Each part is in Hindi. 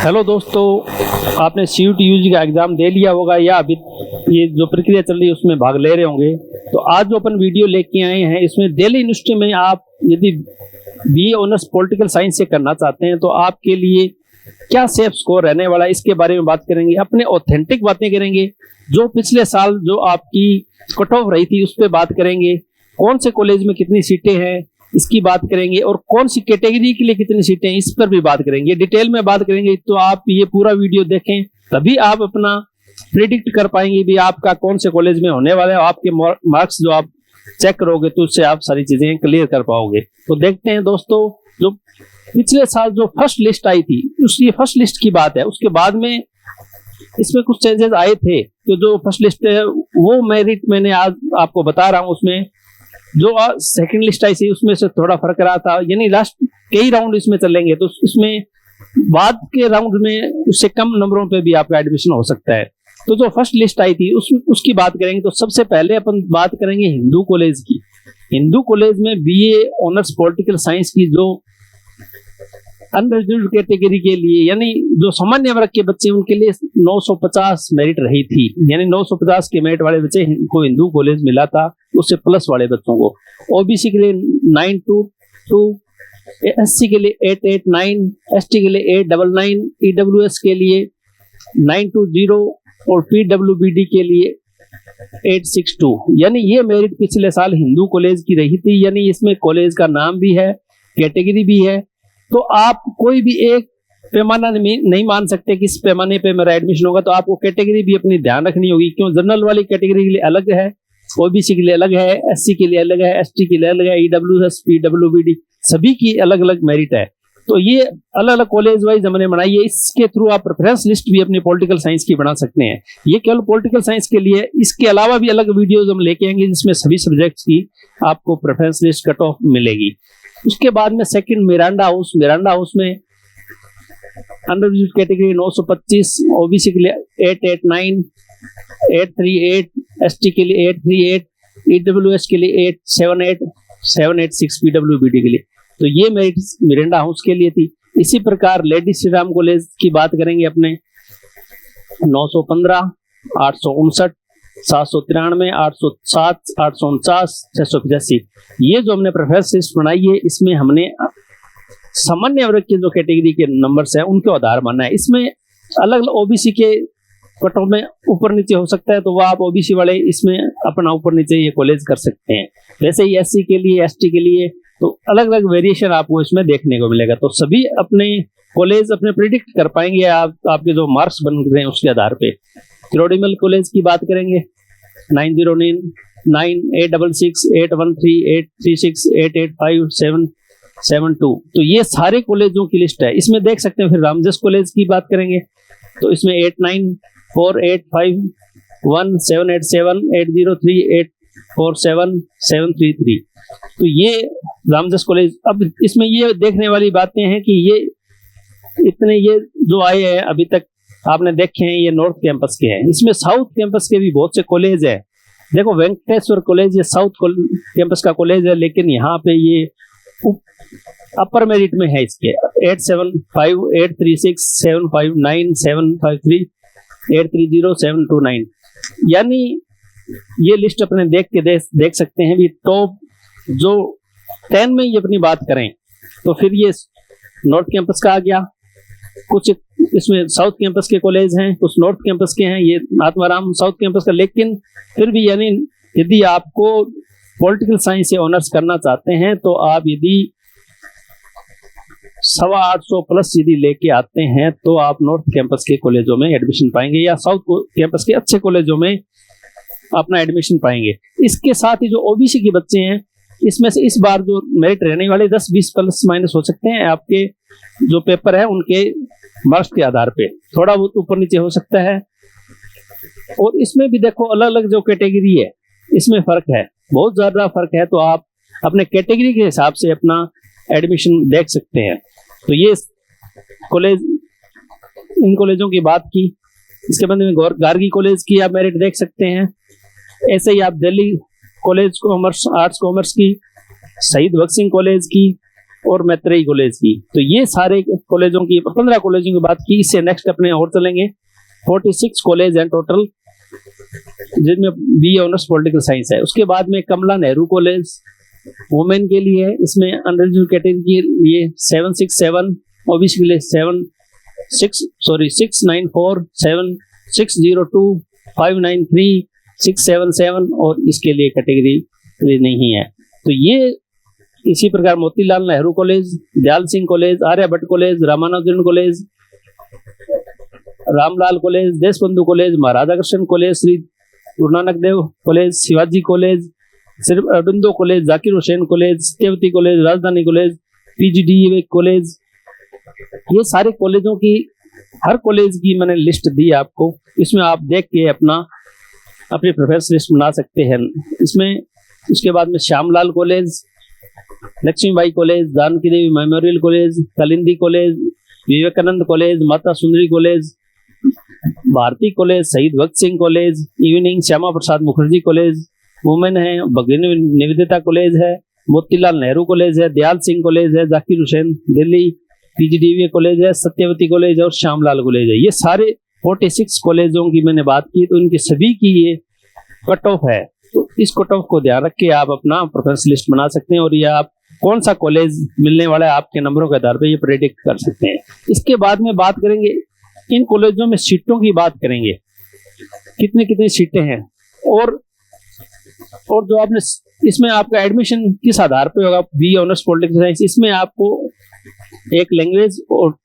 हेलो दोस्तों, आपने CUET UG का एग्जाम दे लिया होगा या अभी ये जो प्रक्रिया चल रही है उसमें भाग ले रहे होंगे। तो आज जो अपन वीडियो लेके आए हैं इसमें दिल्ली यूनिवर्सिटी में आप यदि BA ऑनर्स पॉलिटिकल साइंस से करना चाहते हैं तो आपके लिए क्या सेफ स्कोर रहने वाला है इसके बारे में बात करेंगे। अपने ऑथेंटिक बातें करेंगे, जो पिछले साल जो आपकी कट ऑफ रही थी उस पर बात करेंगे, कौन से कॉलेज में कितनी सीटें हैं इसकी बात करेंगे, और कौन सी कैटेगरी के लिए कितनी सीटें हैं इस पर भी बात करेंगे, डिटेल में बात करेंगे। तो आप ये पूरा वीडियो देखें तभी आप अपना प्रिडिक्ट कर पाएंगे भी आपका कौन से कॉलेज में होने वाला है। आपके मार्क्स जो आप चेक करोगे तो उससे आप सारी चीजें क्लियर कर पाओगे। तो देखते हैं दोस्तों, जो पिछले साल जो फर्स्ट लिस्ट आई थी उसकी फर्स्ट लिस्ट की बात है, उसके बाद में इसमें कुछ चेंजेस आए थे। तो जो फर्स्ट लिस्ट है वो मेरिट मैंने आज आपको बता रहा हूं। उसमें जो सेकंड लिस्ट आई थी उसमें से थोड़ा फर्क रहा था, यानी लास्ट कई राउंड इसमें चलेंगे तो इसमें बाद के राउंड में उससे कम नंबरों पे भी आपका एडमिशन हो सकता है। तो जो फर्स्ट लिस्ट आई थी उसकी बात करेंगे। तो सबसे पहले अपन बात करेंगे हिंदू कॉलेज की। हिंदू कॉलेज में BA ऑनर्स पॉलिटिकल साइंस की जो अनरिजर्व्ड कैटेगरी के लिए यानी जो सामान्य वर्ग के बच्चे उनके लिए 950 मेरिट रही थी, यानी 950 के मेरिट वाले बच्चे को हिंदू कॉलेज मिला था, उससे प्लस वाले बच्चों को। OBC के लिए 922, SC के लिए 889, ST के लिए 899, EWS के लिए 920 और PWBD के लिए 862। यानी ये मेरिट पिछले साल हिंदू कॉलेज की रही थी, यानी इसमें कॉलेज का नाम भी है, कैटेगरी भी है। तो आप कोई भी एक पैमाना नहीं मान सकते कि इस पैमाने पे मेरा एडमिशन होगा, तो आपको कैटेगरी भी अपनी ध्यान रखनी होगी। क्यों? जनरल वाली कैटेगरी के लिए अलग है, OBC के लिए अलग है, SC के लिए अलग है, ST के लिए अलग है, EWS, PWBD सभी की अलग अलग मेरिट है। तो ये अलग अलग कॉलेज वाइज हमने बनाई है। इसके थ्रू आप प्रेफरेंस लिस्ट भी अपनी पॉलिटिकल साइंस की बना सकते हैं। ये केवल पॉलिटिकल साइंस के लिए, इसके अलावा भी अलग वीडियोज हम लेके आएंगे जिसमें सभी सब्जेक्ट्स की आपको प्रेफरेंस लिस्ट कट ऑफ मिलेगी। उसके बाद में सेकंड मिरांडा हाउस में अंडर कैटेगरी 925, OBC के लिए 889, 838, ST के लिए 838, EWS के लिए 878, 786 PWBD के लिए। तो ये मेरिट मिरांडा हाउस के लिए थी। इसी प्रकार लेडी श्री राम कॉलेज की बात करेंगे अपने 915, 859, 793, 807, 849, 685। ये जो हमने प्रेफरेंस लिस्ट बनाई है इसमें हमने सामान्य वर्ग के जो कैटेगरी के नंबर्स है उनके आधार माना है। इसमें अलग अलग OBC के कट ऑफ में ऊपर नीचे हो सकता है, तो वह आप OBC वाले इसमें अपना ऊपर नीचे ये कॉलेज कर सकते हैं। वैसे ही SC के लिए, ST के लिए तो अलग अलग वेरिएशन आपको इसमें देखने को मिलेगा। तो सभी अपने कॉलेज अपने प्रिडिक्ट कर पाएंगे आपके जो मार्क्स बन रहे हैं उसके आधार पे। क्रोडिमल कॉलेज की बात करेंगे 909, 866, 813, 836, 885, 772। तो ये सारे कॉलेजों की लिस्ट है। इसमें देख सकते हैं। फिर रामजस कॉलेज की बात करेंगे तो इसमें 894, 851, 787, 803, 847, 733। तो ये रामजस कॉलेज। अब इसमें ये देखने वाली बातें हैं कि ये इतने ये जो आए हैं अभी तक आपने देखे हैं ये नॉर्थ कैंपस के हैं। इसमें साउथ कैंपस के भी बहुत से कॉलेज है। देखो वेंकटेश्वर कॉलेज ये साउथ कैंपस का कॉलेज है, लेकिन यहाँ पे ये अपर मेरिट में है। इसके 875, 836, 759, 753, 830, 729। यानी ये लिस्ट अपने देख सकते हैं भी। टॉप जो 10 में ये अपनी बात करें तो फिर ये नॉर्थ कैंपस का आ गया। कुछ इसमें साउथ कैंपस के कॉलेज हैं, कुछ नॉर्थ कैंपस के हैं। ये आत्माराम साउथ कैंपस का, लेकिन फिर भी यानी यदि आपको पॉलिटिकल साइंस से ऑनर्स करना चाहते हैं तो आप यदि 850 प्लस यदि लेके आते हैं तो आप नॉर्थ कैंपस के कॉलेजों में एडमिशन पाएंगे या साउथ कैंपस के अच्छे कॉलेजों में अपना एडमिशन पाएंगे। इसके साथ ही जो OBC के बच्चे हैं इसमें से इस बार जो मेरिट रहने वाले 10-20 प्लस माइनस हो सकते हैं। आपके जो पेपर है उनके मार्क्स के आधार पे थोड़ा बहुत ऊपर नीचे हो सकता है। और इसमें भी देखो अलग अलग जो कैटेगरी है इसमें फर्क है, बहुत ज्यादा फर्क है। तो आप अपने कैटेगरी के हिसाब से अपना एडमिशन देख सकते हैं। तो ये कॉलेज, इन कॉलेजों की बात की। इसके बाद में गार्गी कॉलेज की आप मेरिट देख सकते हैं। ऐसे ही आप Delhi college commerce, arts commerce की, शहीद भगत सिंह कॉलेज की, और मैत्रेयी कॉलेज की। तो ये सारे कॉलेजों की 15 कॉलेजों की बात की। इससे नेक्स्ट अपने और चलेंगे 46 कॉलेज हैं टोटल, जिनमें BA ऑनर्स पॉलिटिकल साइंस है। उसके बाद में कमला नेहरू कॉलेज वुमेन के लिए है, इसमें अंडर कैटेगरी के लिए 767, ओबीसी के लिए 694, 602, 593, 677 और इसके लिए कैटेगरी नहीं है। तो ये इसी प्रकार Motilal Nehru college, Dayal Singh college, Aryabhatta college, Ramanujan college, Ramlal college, Deshbandhu college, Maharaja Krishna college, Shri Guru Nanak Dev college, Shivaji college, Shri Aurobindo college, Zakir Husain college, Satyawati college, Rajdhani college, PGDA college, ये सारे कॉलेजों की हर कॉलेज की मैंने लिस्ट दी आपको। इसमें आप देख के अपनी प्रेफरेंस लिस्ट बना सकते हैं। इसमें उसके बाद में Shyamlal college, Lakshmibai college, Janki Devi memorial college, Kalindi college, Vivekananda college, Mata Sundari college, Bharati college, Shaheed Bhagat Singh college, evening Shyama Prasad Mukherjee college women है, भगिनी निवेदिता कॉलेज है, मोतीलाल नेहरू कॉलेज है, दयाल सिंह कॉलेज है, जाकिर हुसैन दिल्ली, PGDA कॉलेज है, सत्यवती कॉलेज और श्यामलाल कॉलेज है। ये सारे 46 कॉलेजों की मैंने बात की। तो इनकी सभी की ये कट ऑफ है। तो इस कट ऑफ को ध्यान रख के आप अपना प्रेफरेंस लिस्ट बना सकते हैं और ये आप कौन सा कॉलेज मिलने वाला है आपके नंबरों के आधार पर ये प्रेडिक्ट कर सकते हैं। इसके बाद में बात करेंगे इन कॉलेजों में सीटों की बात करेंगे, कितनी कितनी सीटें हैं और जो आपने इसमें आपका एडमिशन किस आधार पे होगा। BA ऑनर्स पॉलिटिकल साइंस, इसमें आपको एक लैंग्वेज और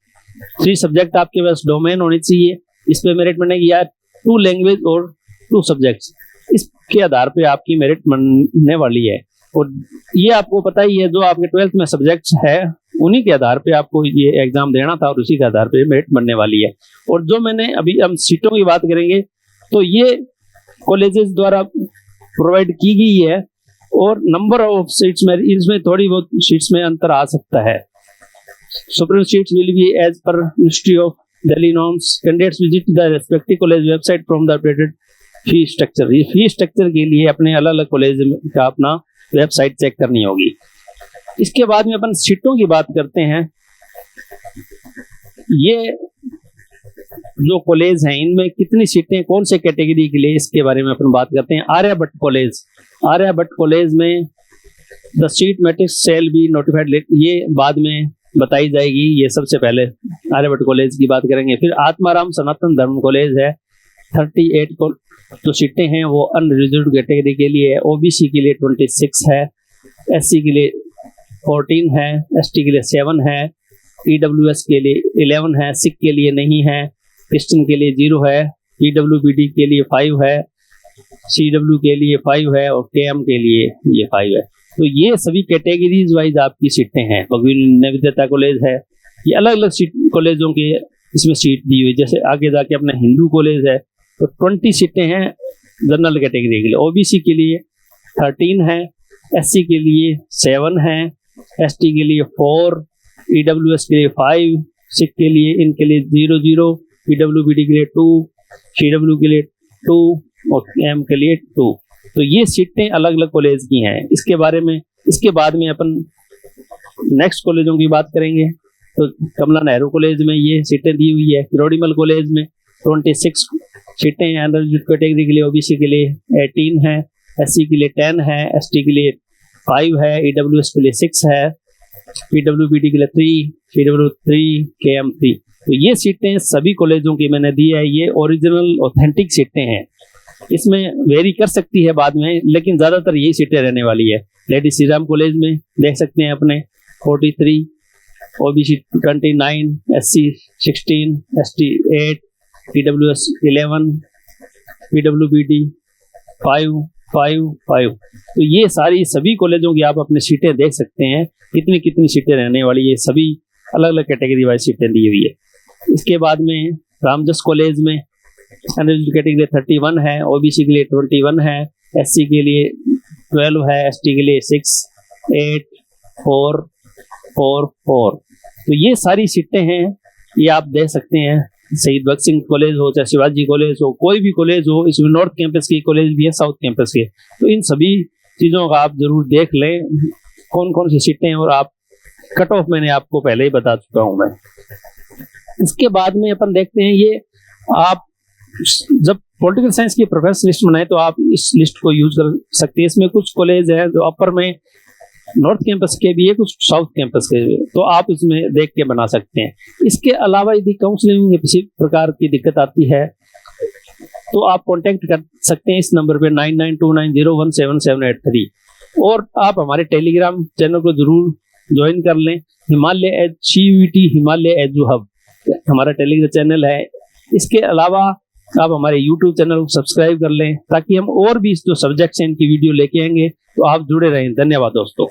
3 सब्जेक्ट आपके पास डोमेन होनी चाहिए। इस पे मेरिट बनेगी या 2 लैंग्वेज और 2 सब्जेक्ट्स, इसके आधार पे आपकी मेरिट बनने वाली है। और ये आपको पता ही है, जो आपके 12th में सब्जेक्ट्स है उन्हीं के आधार पे आपको ये एग्जाम देना था और उसी के आधार पे मेरिट बनने वाली है। और जो मैंने अभी हम सीटों की बात करेंगे तो ये कॉलेजेस द्वारा प्रोवाइड की गई है और नंबर ऑफ सीट्स में इसमें थोड़ी बहुत सीट्स में अंतर आ सकता है। Supreme seats will be as per ministry of Delhi norms. Candidates visit the respective college website from the updated fee structure. ये फी स्ट्रक्चर के लिए अपने अलग अलग कॉलेज का अपना वेबसाइट चेक करनी होगी। इसके बाद में अपन सीटों की बात करते हैं। ये जो कॉलेज हैं इनमें कितनी सीटें कौन से कैटेगरी के लिए, इसके बारे में अपन बात करते हैं। आर्यभट्ट कॉलेज में the seat matrix shall be notified, ये बाद में बताई जाएगी। ये सबसे पहले आर्यभट्ट कॉलेज की बात करेंगे। फिर आत्माराम सनातन धर्म कॉलेज है, 38 जो सीटें हैं वो अनरिजर्व्ड कैटेगरी के लिए है। OBC के लिए 26 है, SC के लिए 14 है, ST के लिए 7 है, EWS के लिए 11 है, सिख के लिए नहीं है, क्रिश्चियन के लिए 0 है, PWBD के लिए 5 है, CW के लिए 5 है और KM के लिए ये 5 है। तो ये सभी कैटेगरीज वाइज आपकी सीटें हैं। भगवान निवेदिता कॉलेज है, ये अलग अलग सीट कॉलेजों के इसमें सीट दी हुई। जैसे आगे जाके अपना हिंदू कॉलेज है तो 20 सीटें हैं जनरल कैटेगरी के लिए। OBC के लिए 13 है, SC के लिए 7 है, ST के लिए 4, EWS के लिए 5, सिख के लिए इनके लिए 0, PWBD के लिए 2, CW के लिए 2 और KM के लिए 2। तो ये सीटें अलग अलग कॉलेज की हैं। इसके बाद में अपन नेक्स्ट कॉलेजों की बात करेंगे। तो कमला नेहरू कॉलेज में ये सीटें दी हुई है। किरोड़ीमल कॉलेज में 26 सीटें हैं अंडररिजर्व्ड कैटेगरी के लिए। OBC के लिए 18 है, SC के लिए 10 है, ST के लिए 5 है, EWS के लिए 6 है, PWBD के लिए 3, CW 3, KM 3। तो ये सीटें सभी कॉलेजों की मैंने दी है। ये ओरिजिनल ऑथेंटिक सीटें हैं, इसमें वेरी कर सकती है बाद में, लेकिन ज्यादातर यही सीटें रहने वाली है। लेडी श्री राम कॉलेज में देख सकते हैं अपने 43, OBC 29, SC 16, ST 8, PWS 11, PWBD 5। तो ये सभी कॉलेजों की आप अपनी सीटें देख सकते हैं, कितनी सीटें रहने वाली है। सभी अलग अलग कैटेगरी वाइज सीटें दी हुई है। इसके बाद में रामजस कॉलेज में अनरिजर्व्ड कैटेगरी 31 है, OBC के लिए 21 है, SC के लिए 12 है, ST के लिए 6, 8, 4, 4। तो ये सारी सीटें हैं, ये आप देख सकते हैं। शहीद भगत सिंह कॉलेज हो, चाहे शिवाजी कॉलेज हो, कोई भी कॉलेज हो, इसमें नॉर्थ कैंपस की कॉलेज भी है, साउथ कैंपस के। तो इन सभी चीज़ों का आप जरूर देख लें कौन कौन सी सीटें हैं और आप कट ऑफ मैंने आपको पहले ही बता चुका हूं मैं। इसके बाद में अपन देखते हैं, ये आप जब पॉलिटिकल साइंस की प्रोफेशनल लिस्ट बनाए तो आप इस लिस्ट को यूज कर सकते हैं। इसमें कुछ कॉलेज है जो अपर में नॉर्थ कैंपस के भी है, कुछ साउथ कैंपस के भी, तो आप इसमें देख के बना सकते हैं। इसके अलावा यदि काउंसलिंग में किसी प्रकार की दिक्कत आती है तो आप कांटेक्ट कर सकते हैं इस नंबर पे 9929017783, और आप हमारे टेलीग्राम चैनल को जरूर ज्वाइन कर लें। Himalaya edge CUET Himalaya edu hub हमारा टेलीग्राम चैनल है। इसके अलावा आप हमारे YouTube चैनल को सब्सक्राइब कर लें ताकि हम और भी जो सब्जेक्ट्स हैं इनकी वीडियो लेके आएंगे तो आप जुड़े रहें। धन्यवाद दोस्तों।